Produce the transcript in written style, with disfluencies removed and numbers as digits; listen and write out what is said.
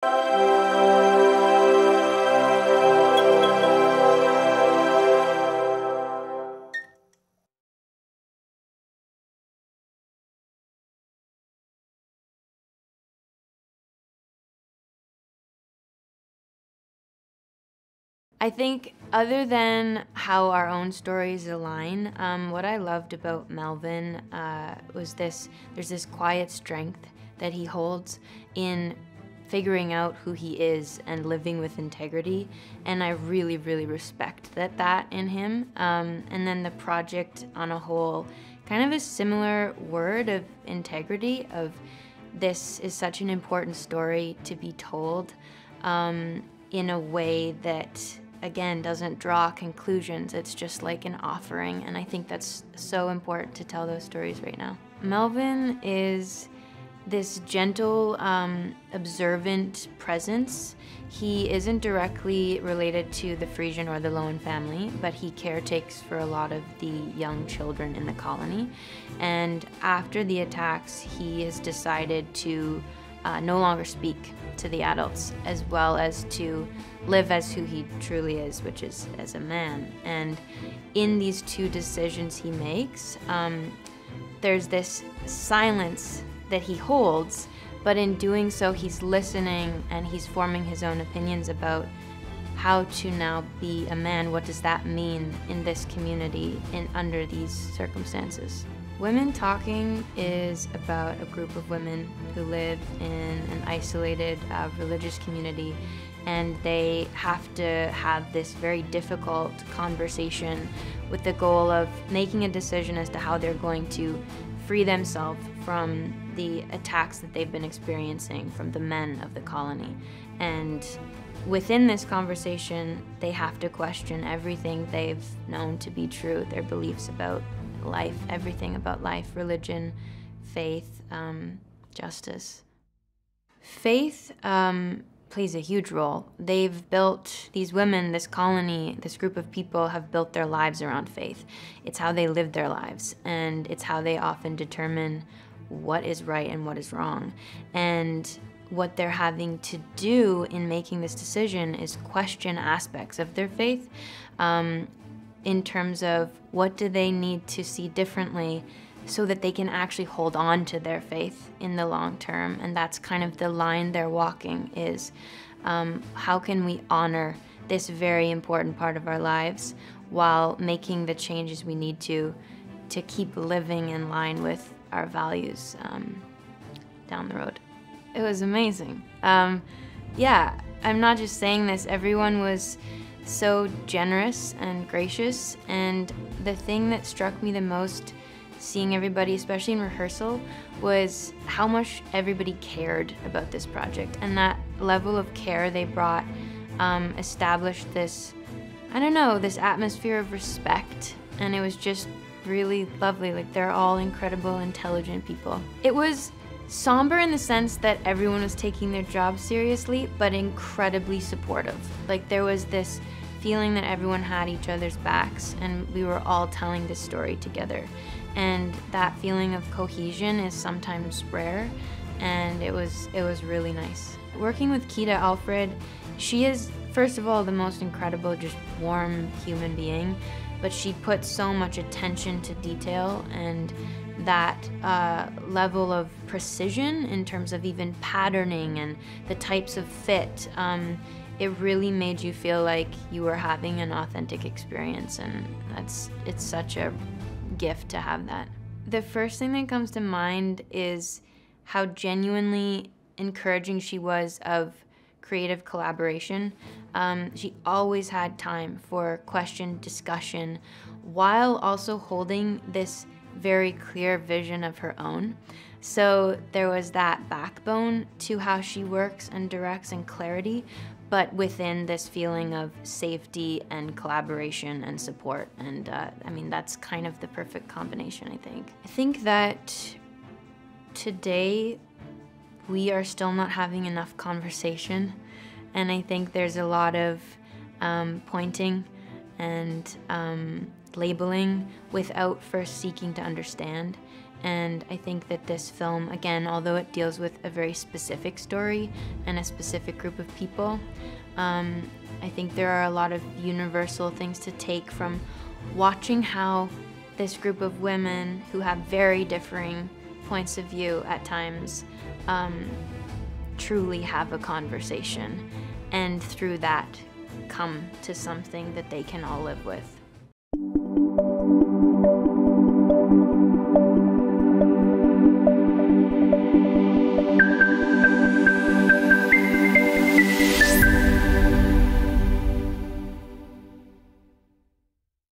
I think other than how our own stories align, what I loved about Melvin was there's this quiet strength that he holds in figuring out who he is and living with integrity, and I really, really respect that in him. And then the project on a whole, kind of a similar word of integrity, of this is such an important story to be told in a way that, again, doesn't draw conclusions. It's just like an offering, and I think that's so important to tell those stories right now. Melvin is this gentle, observant presence. He isn't directly related to the Frisian or the Lowen family, but he caretakes for a lot of the young children in the colony. And after the attacks, he has decided to no longer speak to the adults, as well as to live as who he truly is, which is as a man. And in these two decisions he makes, there's this silence that he holds, but in doing so he's listening and he's forming his own opinions about how to now be a man. What does that mean in this community under these circumstances? Women Talking is about a group of women who live in an isolated religious community, and they have to have this very difficult conversation with the goal of making a decision as to how they're going to free themselves from the attacks that they've been experiencing from the men of the colony. And within this conversation, they have to question everything they've known to be true, their beliefs about life, everything about life, religion, faith, justice. Faith plays a huge role. These women, this colony, this group of people have built their lives around faith. It's how they live their lives, and it's how they often determine what is right and what is wrong. And what they're having to do in making this decision is question aspects of their faith, in terms of what do they need to see differently so that they can actually hold on to their faith in the long term. And that's kind of the line they're walking, is how can we honor this very important part of our lives while making the changes we need to keep living in line with our values down the road. It was amazing. Yeah, I'm not just saying this, everyone was so generous and gracious, and the thing that struck me the most seeing everybody, especially in rehearsal, was how much everybody cared about this project, and that level of care they brought established this, I don't know, this atmosphere of respect, and it was just really lovely. Like, they're all incredible, intelligent people. It was somber in the sense that everyone was taking their job seriously, but incredibly supportive. Like, there was this feeling that everyone had each other's backs, and we were all telling this story together. And that feeling of cohesion is sometimes rare, and it was really nice. Working with Kita Alfred, she is, first of all, the most incredible, just warm human being, but she puts so much attention to detail, and that level of precision in terms of even patterning and the types of fit, it really made you feel like you were having an authentic experience, and it's such a gift to have that. The first thing that comes to mind is how genuinely encouraging she was of creative collaboration. She always had time for question, discussion, while also holding this very clear vision of her own. So there was that backbone to how she works and directs, and clarity, but within this feeling of safety and collaboration and support. And I mean, that's kind of the perfect combination, I think. I think that today we are still not having enough conversation, and I think there's a lot of pointing and labeling without first seeking to understand. And I think that this film, again, although it deals with a very specific story and a specific group of people, I think there are a lot of universal things to take from watching how this group of women who have very differing points of view at times truly have a conversation, and through that come to something that they can all live with.